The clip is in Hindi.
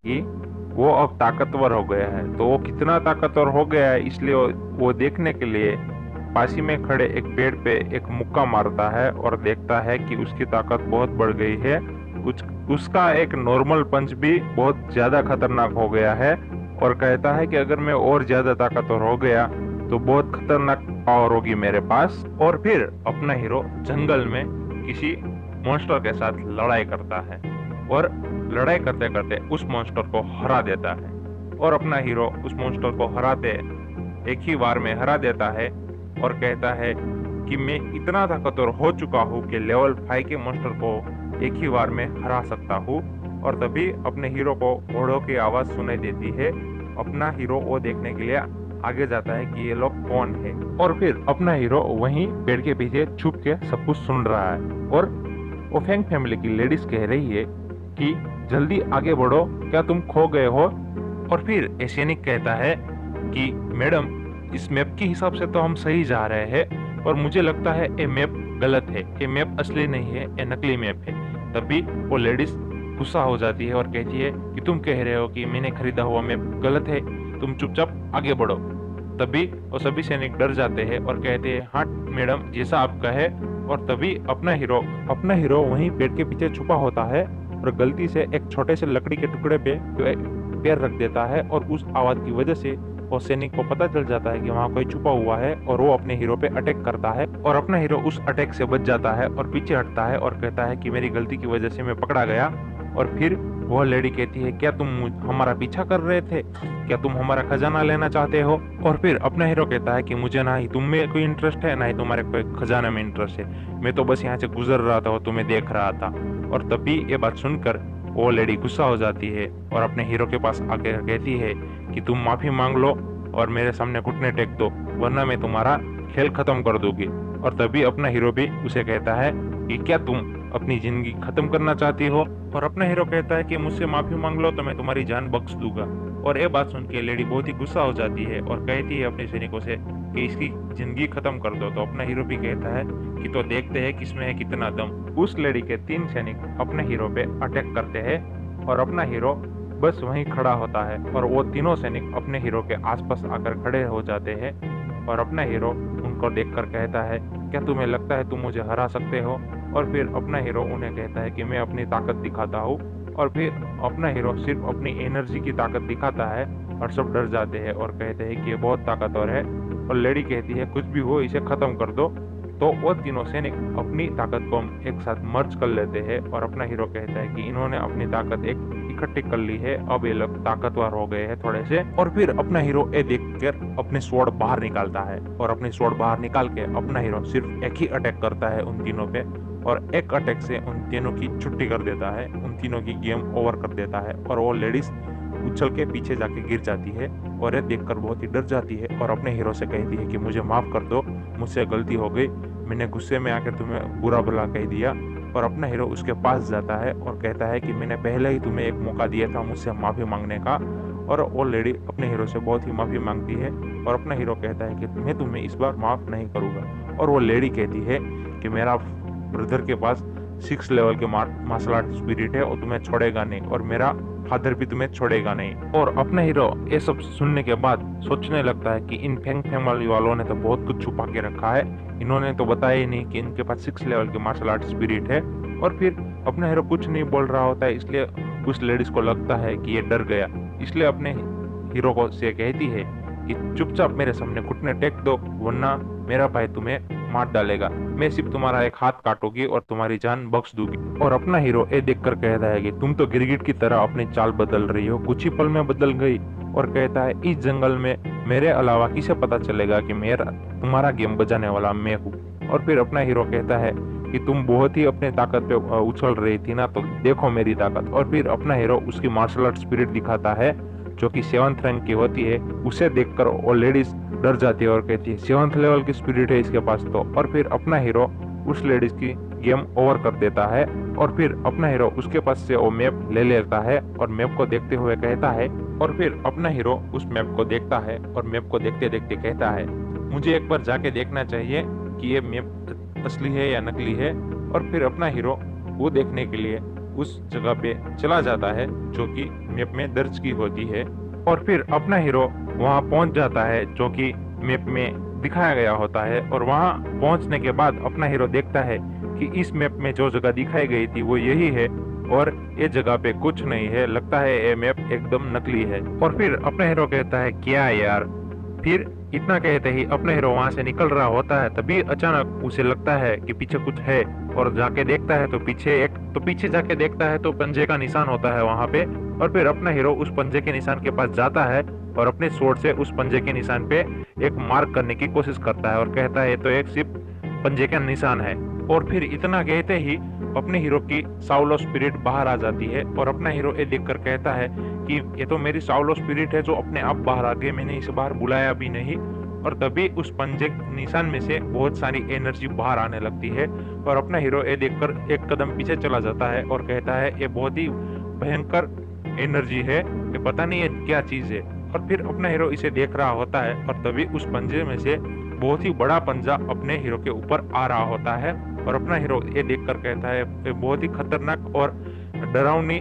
कि वो अब ताकतवर हो गया है। तो वो कितना ताकतवर हो गया है, इसलिए वो देखने के लिए पास ही में खड़े एक पेड़ पे एक मुक्का मारता है और देखता है कि उसकी ताकत बहुत बढ़ गई है। उस, उसका एक नॉर्मल पंच भी बहुत ज्यादा खतरनाक हो गया है और कहता है कि अगर मैं और ज्यादा ताकतवर हो गया तो बहुत खतरनाक पावर होगी मेरे पास। और फिर अपना हीरो जंगल में किसी मॉन्स्टर के साथ लड़ाई करता है और लड़ाई करते करते उस मॉन्स्टर को हरा देता है। और अपना हीरो उस मॉन्स्टर को हराते एक ही बार में हरा देता है और कहता है कि मैं इतना ताकतवर हो चुका हूँ कि लेवल 5 के मॉन्स्टर को एक ही बार में हरा सकता हूँ। और तभी अपने हीरो को घोड़ों की आवाज सुनाई देती है। अपना हीरो वो देखने के लिए आगे जाता है कि ये लोग कौन है। और फिर अपना हीरो वहीं पेड़ के पीछे छुप के सब कुछ सुन रहा है। और वो फेंग फैमिली की लेडीज कह रही है कि जल्दी आगे बढ़ो, क्या तुम खो गए हो। और फिर एशियनिक कहता है कि मैडम, इस मैप के हिसाब से तो हम सही जा रहे हैं, और मुझे लगता है ये मैप गलत है, ये मैप असली नहीं है, ये नकली मैप है। तभी वो लेडीज गुस्सा हो जाती है और कहती है कि तुम कह रहे हो कि मैंने खरीदा हुआ मैप गलत है, तुम चुपचाप आगे बढ़ो। तभी वो सभी सैनिक डर जाते हैं और कहते हैं हाँ मैडम, जैसा आप कहे। और तभी अपना हीरो वहीं पेड़ के पीछे छुपा होता है और गलती से एक छोटे से लकड़ी के टुकड़े पे पैर रख देता है। और उस आवाज की वजह से वो सैनिक को पता चल जाता है कि वहां कोई छुपा हुआ है और वो अपने हीरो पे अटैक करता है। और अपना हीरो उस अटैक से बच जाता है और पीछे हटता है और कहता है कि मेरी गलती की वजह से मैं पकड़ा गया। और फिर वह लेडी कहती है क्या तुम हमारा पीछा कर रहे थे, क्या तुम हमारा खजाना लेना चाहते हो। और फिर अपना हीरो कहता है कि मुझे ना ही तुम में कोई इंटरेस्ट है, ना ही तुम्हारे कोई खजाना में इंटरेस्ट है, मैं तो बस यहाँ से गुजर रहा था और तुम्हें देख रहा था। और तभी ये बात सुनकर वो लेडी गुस्सा हो जाती है और अपने हीरो के पास आके कहती है कि तुम माफी मांग लो और मेरे सामने घुटने टेक दो, वरना मैं तुम्हारा खेल खत्म कर दूंगी। और तभी अपना हीरो भी उसे कहता है कि क्या तुम अपनी जिंदगी खत्म करना चाहती हो। और अपना हीरो कहता है कि मुझसे माफी मांग लो तो मैं तुम्हारी जान बख्श दूंगा। और ये बात सुन के लेडी बहुत ही गुस्सा हो जाती है और कहती है अपने सैनिकों से कि इसकी जिंदगी खत्म कर दो। तो अपना हीरो भी कहता है कि तो देखते हैं किसमें है कितना दम। उस लेडी के 3 सैनिक अपने हीरो पे अटैक करते हैं और अपना हीरो बस वहीं खड़ा होता है और वो तीनों सैनिक अपने हीरो के आसपास आकर खड़े हो जाते हैं। और अपना हीरो उनको देखकर कहता है क्या तुम्हें लगता है तुम मुझे हरा सकते हो। और फिर अपना हीरो उन्हें कहता है कि मैं अपनी ताकत दिखाता हूँ। और फिर अपना हीरो सिर्फ अपनी एनर्जी की ताकत दिखाता है और सब डर जाते हैं और कहते हैं कि ये बहुत ताकतवर है। और लेडी कहती है कुछ भी हो इसे खत्म कर दो। तो वो तीनों सैनिक अपनी ताकत को एक साथ मर्ज कर लेते हैं और अपना हीरो कहता है कि इन्होंने अपनी ताकत एक इकट्ठी कर ली है, अब ये लोग ताकतवर हो गए हैं थोड़े से। और फिर अपना हीरो ये देखकर अपने स्वॉर्ड बाहर निकालता है और अपनी स्वॉर्ड बाहर निकाल के अपना हीरो सिर्फ एक ही अटैक करता है उन तीनों पे और एक अटैक से उन तीनों की छुट्टी कर देता है, उन तीनों की गेम ओवर कर देता है। और वो लेडीज उछल के पीछे जाके गिर जाती है और ये देखकर बहुत ही डर जाती है और अपने हीरो से कहती है कि मुझे माफ कर दो, मुझसे गलती हो गई, मैंने गुस्से में आकर तुम्हें बुरा भला कह दिया। और अपना हीरो उसके पास जाता है और कहता है कि मैंने पहले ही तुम्हें एक मौका दिया था मुझसे माफी मांगने का। और वो लेडी अपने हीरो से बहुत ही माफी मांगती है और अपना हीरो कहता है कि मैं तुम्हें इस बार माफ नहीं करूंगा। और वो लेडी कहती है कि मेरा ब्रदर के पास 6 लेवल के मार्शल आर्ट स्पिरिट है और तुम्हें छोड़ेगा नहीं, और मेरा फादर भी तुम्हें छोड़ेगा नहीं। और अपना हीरो ये सब सुनने के बाद सोचने लगता है कि इन फेंग फैमिली वालों ने तो बहुत कुछ छुपा के रखा है, इन्होंने तो बताया ही नहीं कि इनके पास 6 लेवल के मार्शल आर्ट स्पिरिट है। और फिर अपना हीरो कुछ नहीं बोल रहा होता है, इसलिए उस लेडीज को लगता है कि ये डर गया, इसलिए अपने हीरो को से कहती है कि चुपचाप मेरे सामने घुटने टेक दो, वरना मेरा भाई तुम्हें मार डालेगा, मैं सिर्फ तुम्हारा एक हाथ काटूंगी और तुम्हारी जान बख्श दूंगी। और अपना हीरो ये देखकर कहता है कि तुम तो गिरगिट की तरह अपनी चाल बदल रही हो, कुछ ही पल में बदल गई। और कहता है इस जंगल में मेरे अलावा किसे पता चलेगा कि मेरा तुम्हारा गेम बजाने वाला मैं हूँ। और फिर अपना हीरो कहता है कि तुम बहुत ही अपने ताकत पे उछल रही थी ना, तो देखो मेरी ताकत। और फिर अपना हीरो उसकी मार्शल आर्ट स्पिरिट दिखाता है जो कि 7th रैंक की होती है। उसे देखकर वो लेडीज डर जाती है और कहती है 7th लेवल की स्पिरिट है इसके पास तो। और फिर अपना हीरो उस लेडीज की गेम ओवर कर देता है और फिर अपना हीरो उसके पास से वो मैप ले लेता है और मैप को देखते हुए कहता है। और फिर अपना हीरो उस मैप को देखता है और मैप को देखते देखते कहता है मुझे एक बार जाके देखना चाहिए कि ये मैप असली है या नकली है। और फिर अपना हीरो वो देखने के लिए उस जगह पे चला जाता है जो कि मैप में दर्ज की होती है। और फिर अपना हीरो वहां पहुंच जाता है जो कि मैप में दिखाया गया होता है, और वहां पहुंचने के बाद अपना हीरो देखता है कि इस मैप में जो जगह दिखाई गई थी वो यही है, और ये जगह पे कुछ नहीं है, लगता है ये मैप एकदम नकली है। और फिर अपना हीरो कहता है क्या यार। फिर इतना कहते ही अपना हीरो वहां से निकल रहा होता है, तभी अचानक उसे लगता है कि पीछे कुछ है, और जाके देखता है तो पीछे जाके देखता है तो पंजे का निशान होता है वहां पे। और फिर अपना हीरो उस पंजे के निशान के पास जाता है और अपने स्वॉर्ड से उस पंजे के निशान पे एक मार्क करने की कोशिश करता है, और कहता है ये तो एक सिर्फ पंजे का निशान है। और फिर इतना कहते ही अपने हीरो की साउलो स्पिरिट बाहर आ जाती है, और अपना हीरो ये देखकर कहता है कि ये तो मेरी साउलो स्पिरिट है जो अपने आप बाहर आ गई, मैंने इसे बाहर बुलाया भी नहीं। और तभी उस पंजे निशान में से बहुत सारी एनर्जी बाहर आने लगती है, और अपना हीरो ये देखकर एक कदम पीछे चला जाता है और कहता है ये बहुत ही भयंकर एनर्जी है, ये पता नहीं है क्या चीज है। और फिर अपना हीरो इसे देख रहा होता है, और तभी उस पंजे में से बहुत ही बड़ा पंजा अपने हीरो के ऊपर आ रहा होता है, और अपना हीरो ये देखकर कहता है ये बहुत ही खतरनाक और डरावनी